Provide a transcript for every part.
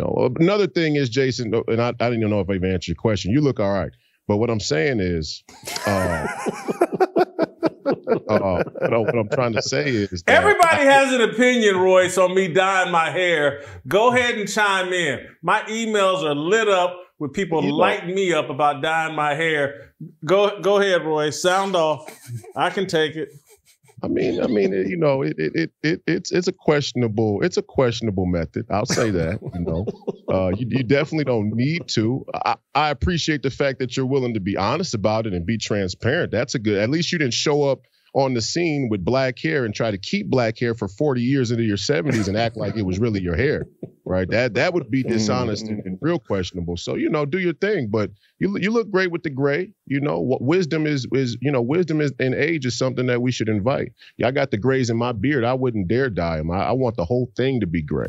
know, another thing is, Jason, and I didn't even know if I even answered your question. You look all right. But what I'm saying is, what I'm trying to say is that everybody has an opinion, Royce, on me dyeing my hair. Go ahead and chime in. My emails are lit up with people lighting me up about dyeing my hair. Go ahead, Royce. Sound off. I can take it. I mean, you know, it's a questionable method. I'll say that. You know, you definitely don't need to. I appreciate the fact that you're willing to be honest about it and be transparent. That's a good. At least you didn't show up on the scene with black hair and try to keep black hair for 40 years into your 70s and act like it was really your hair, right? That would be dishonest and real questionable. So, you know, do your thing, but you look great with the gray. You know, what wisdom is and age is something that we should invite. Yeah, I got the grays in my beard. I wouldn't dare dye them. I want the whole thing to be gray.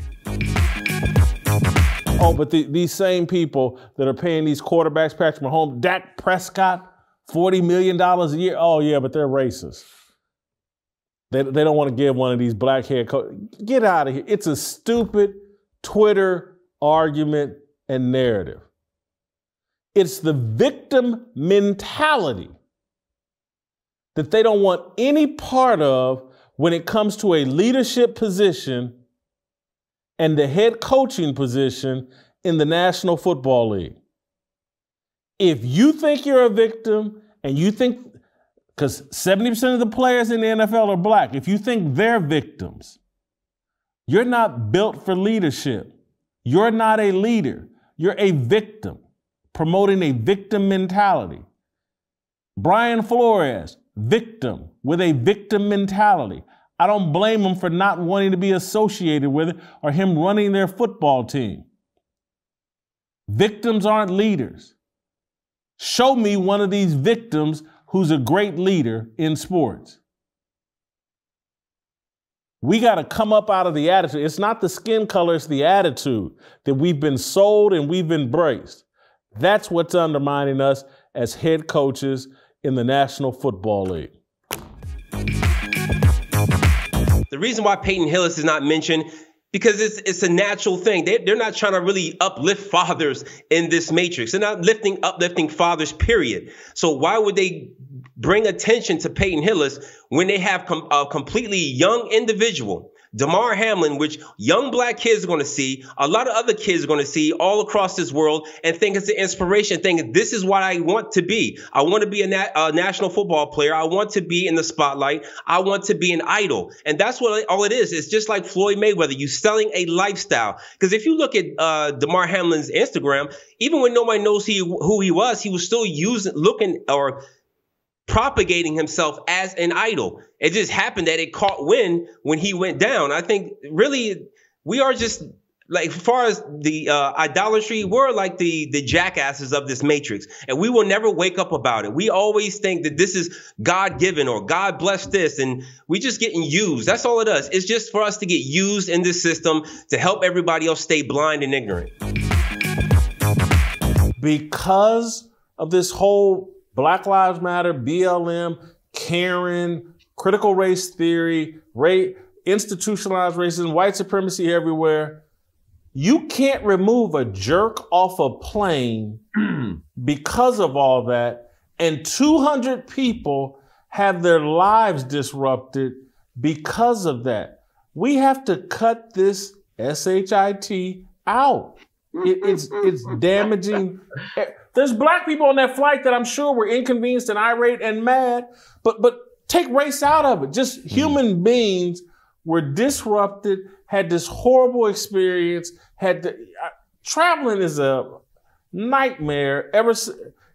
Oh, but these same people that are paying these quarterbacks, Patrick Mahomes, Dak Prescott, $40 million a year. Oh, yeah, but they're racist. They don't want to give one of these black hair coaches. Get out of here. It's a stupid Twitter argument and narrative. It's the victim mentality that they don't want any part of when it comes to a leadership position and the head coaching position in the National Football League. If you think you're a victim and you think, because 70% of the players in the NFL are black, if you think they're victims, you're not built for leadership. You're not a leader. You're a victim, promoting a victim mentality. Brian Flores, victim, with a victim mentality. I don't blame him for not wanting to be associated with it or him running their football team. Victims aren't leaders. Show me one of these victims who's a great leader in sports. We got to come up out of the attitude. It's not the skin color, it's the attitude that we've been sold and we've embraced. That's what's undermining us as head coaches in the National Football League. The reason why Peyton Hillis is not mentioned, because it's a natural thing. They're not trying to really uplift fathers in this matrix. They're not uplifting fathers, period. So why would they bring attention to Peyton Hillis when they have a completely young individual, Damar Hamlin, which young black kids are going to see, a lot of other kids are going to see all across this world and think it's an inspiration, think this is what I want to be. I want to be a national football player. I want to be in the spotlight. I want to be an idol. And that's what all it is. It's just like Floyd Mayweather. You're selling a lifestyle. Because if you look at Damar Hamlin's Instagram, even when nobody knows who he was still propagating himself as an idol. It just happened that it caught wind when he went down. I think really we are just like, as far as the idolatry, we're like the jackasses of this matrix, and we will never wake up about it. We always think that this is God-given or God bless this, and we just getting used. That's all it is. It's just for us to get used in this system to help everybody else stay blind and ignorant. Because of this whole Black Lives Matter, BLM, Karen, critical race theory, institutionalized racism, white supremacy everywhere. You can't remove a jerk off a plane because of all that, and 200 people have their lives disrupted because of that. We have to cut this SHIT out. It's damaging. There's black people on that flight that I'm sure were inconvenienced and irate and mad, but take race out of it. Just human beings were disrupted, had this horrible experience, traveling is a nightmare.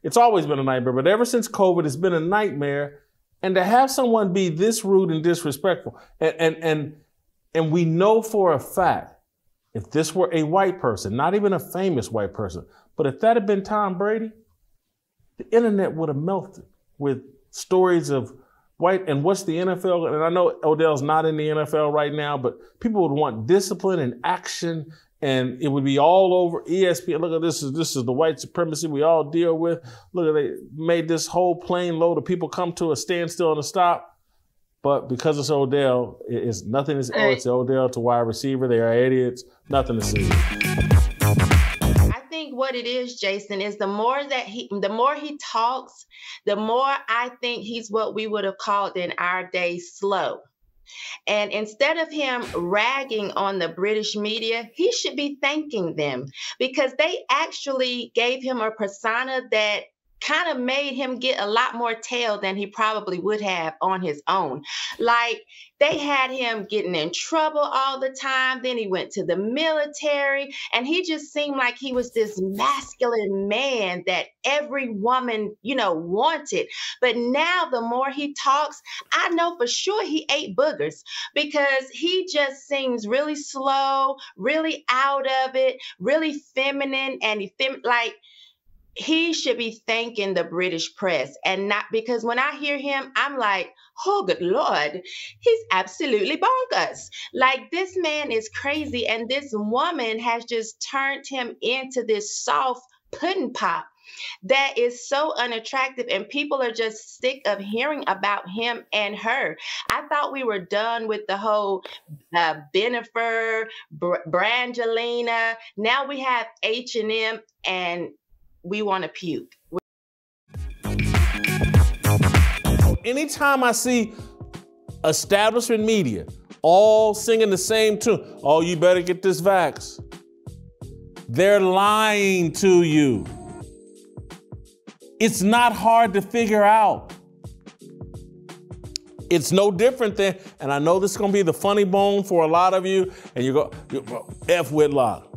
It's always been a nightmare, but ever since COVID, it's been a nightmare. And to have someone be this rude and disrespectful, and we know for a fact, if this were a white person, not even a famous white person, but if that had been Tom Brady, the internet would have melted with stories of white, and what's the NFL? And I know Odell's not in the NFL right now, but people would want discipline and action, and it would be all over ESPN. Look at this is the white supremacy we all deal with. Look at, they made this whole plane load of people come to a standstill and a stop. But because it's Odell, it's nothing. It's Odell to wide receiver. They are idiots. Nothing to see. what it is, Jason, is the more he talks, the more I think he's what we would have called in our day slow. And instead of him ragging on the British media, he should be thanking them, because they actually gave him a persona that kind of made him get a lot more tail than he probably would have on his own. Like, they had him getting in trouble all the time. Then he went to the military, and he just seemed like he was this masculine man that every woman, wanted. But now the more he talks, I know for sure he ate boogers, because he just seems really slow, really out of it, really feminine, and he should be thanking the British press, and not, because when I hear him, I'm like, oh, good Lord, he's absolutely bonkers. Like, this man is crazy, and this woman has just turned him into this soft pudding pop that is so unattractive, and people are just sick of hearing about him and her. I thought we were done with the whole Bennifer, Brangelina. Now we have H&M, and we want to puke. Anytime I see establishment media all singing the same tune, oh, you better get this vax, they're lying to you. It's not hard to figure out. It's no different than, and I know this is going to be the funny bone for a lot of you, and you go, F Whitlock,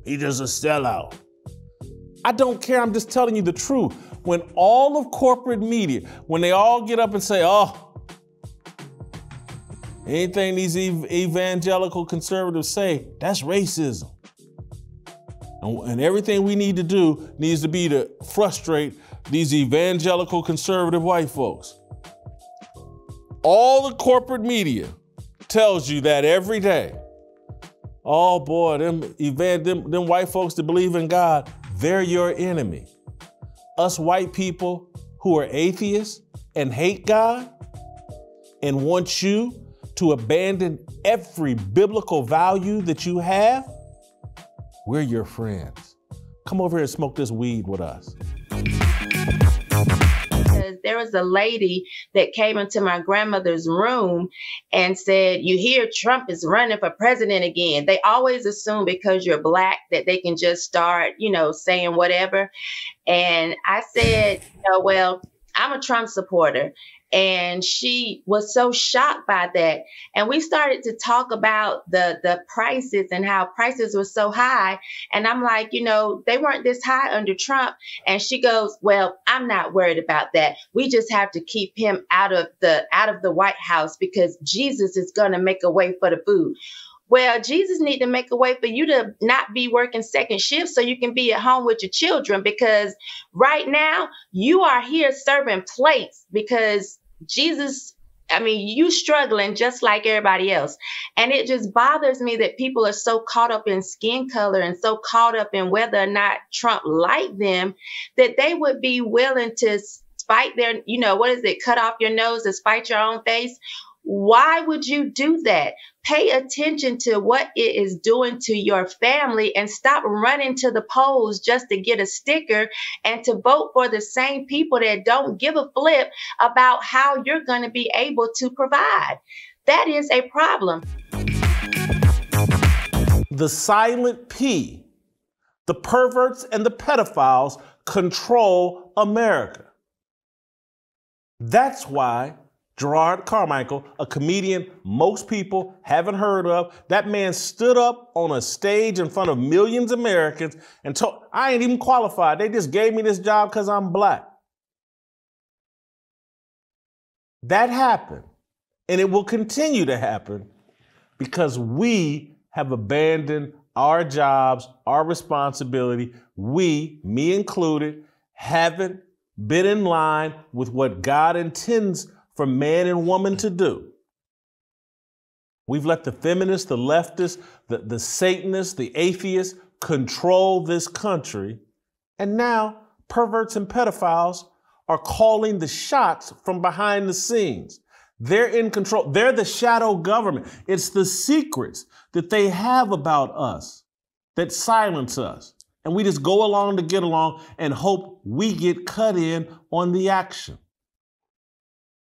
he just a sellout. I don't care, I'm just telling you the truth. When all of corporate media, when they all get up and say, oh, anything these evangelical conservatives say, that's racism. And everything we need to do needs to be to frustrate these evangelical conservative white folks. All the corporate media tells you that every day. Oh boy, them white folks that believe in God, they're your enemy. Us white people who are atheists and hate God and want you to abandon every biblical value that you have, we're your friends. Come over here and smoke this weed with us. There was a lady that came into my grandmother's room and said, you hear Trump is running for president again. They always assume because you're Black that they can just start, saying whatever. And I said, well, I'm a Trump supporter. And she was so shocked by that. And we started to talk about the prices and how prices were so high. And I'm like, they weren't this high under Trump. And she goes, well, I'm not worried about that. We just have to keep him out of the White House because Jesus is going to make a way for the food. Well, Jesus need to make a way for you to not be working second shift so you can be at home with your children, because right now you are here serving plates because Jesus, you struggling just like everybody else. And it just bothers me that people are so caught up in skin color and so caught up in whether or not Trump liked them that they would be willing to spite their, cut off your nose to spite your own face. Why would you do that? Pay attention to what it is doing to your family and stop running to the polls just to get a sticker and to vote for the same people that don't give a flip about how you're going to be able to provide. That is a problem. The silent P, the perverts and the pedophiles control America. That's why Jerrod Carmichael, a comedian most people haven't heard of, that man stood up on a stage in front of millions of Americans and told, I ain't even qualified. They just gave me this job because I'm Black. That happened, and it will continue to happen because we have abandoned our jobs, our responsibility. We, me included, haven't been in line with what God intends for man and woman to do. We've let the feminists, the leftists, the Satanists, the atheists control this country. And now perverts and pedophiles are calling the shots from behind the scenes. They're in control. They're the shadow government. It's the secrets that they have about us that silence us And we just go along to get along and hope we get cut in on the action.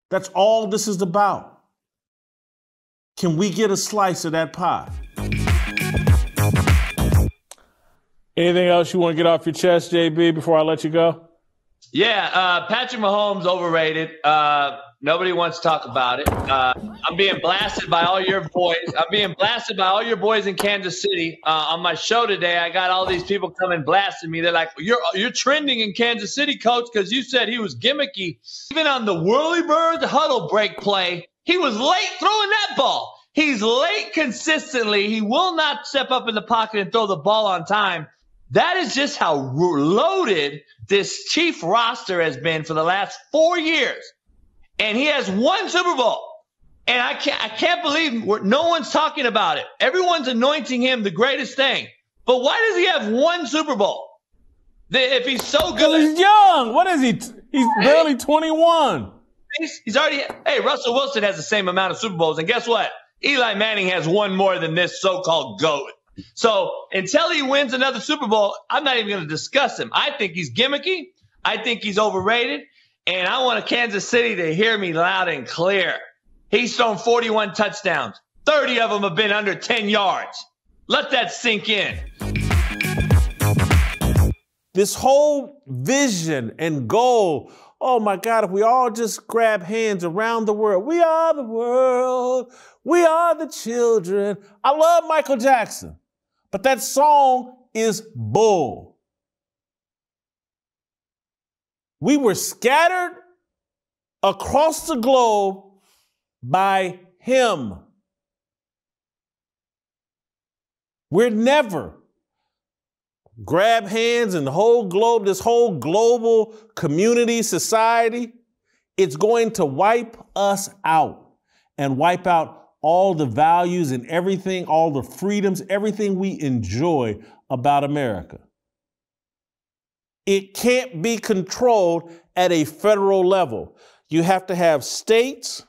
That's all this is about. Can we get a slice of that pie? Anything else you want to get off your chest, JB, before I let you go? Yeah, Patrick Mahomes overrated. Nobody wants to talk about it. I'm being blasted by all your boys. I'm being blasted by all your boys in Kansas City. On my show today, I got all these people coming blasting me. They're like, "You're trending in Kansas City, coach, because you said he was gimmicky." Even on the Whirlybird huddle break play, he was late throwing that ball. He's late consistently. He will not step up in the pocket and throw the ball on time. That is just how loaded this Chief roster has been for the last 4 years. And he has one Super Bowl. And I can't believe no one's talking about it. Everyone's anointing him the greatest thing. But why does he have one Super Bowl? If he's so good. He's young. What is he? He's barely 21. He's already. Hey, Russell Wilson has the same amount of Super Bowls. And guess what? Eli Manning has one more than this so-called GOAT. So until he wins another Super Bowl, I'm not even going to discuss him. I think he's gimmicky. I think he's overrated. And I want Kansas City to hear me loud and clear. He's thrown 41 touchdowns. 30 of them have been under 10 yards. Let that sink in. This whole vision and goal, oh my God, if we all just grab hands around the world. We are the world. We are the children. I love Michael Jackson, but that song is bull. We were scattered across the globe by him. We're never grab hands and the whole globe, this whole global community, society, it's going to wipe us out and wipe out all the values and everything, all the freedoms, everything we enjoy about America. It can't be controlled at a federal level. You have to have states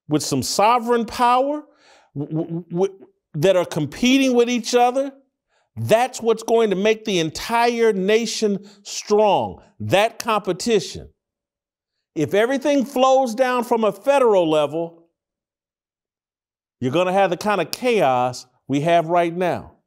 with some sovereign power that are competing with each other. That's what's going to make the entire nation strong, that competition. If everything flows down from a federal level, you're going to have the kind of chaos we have right now.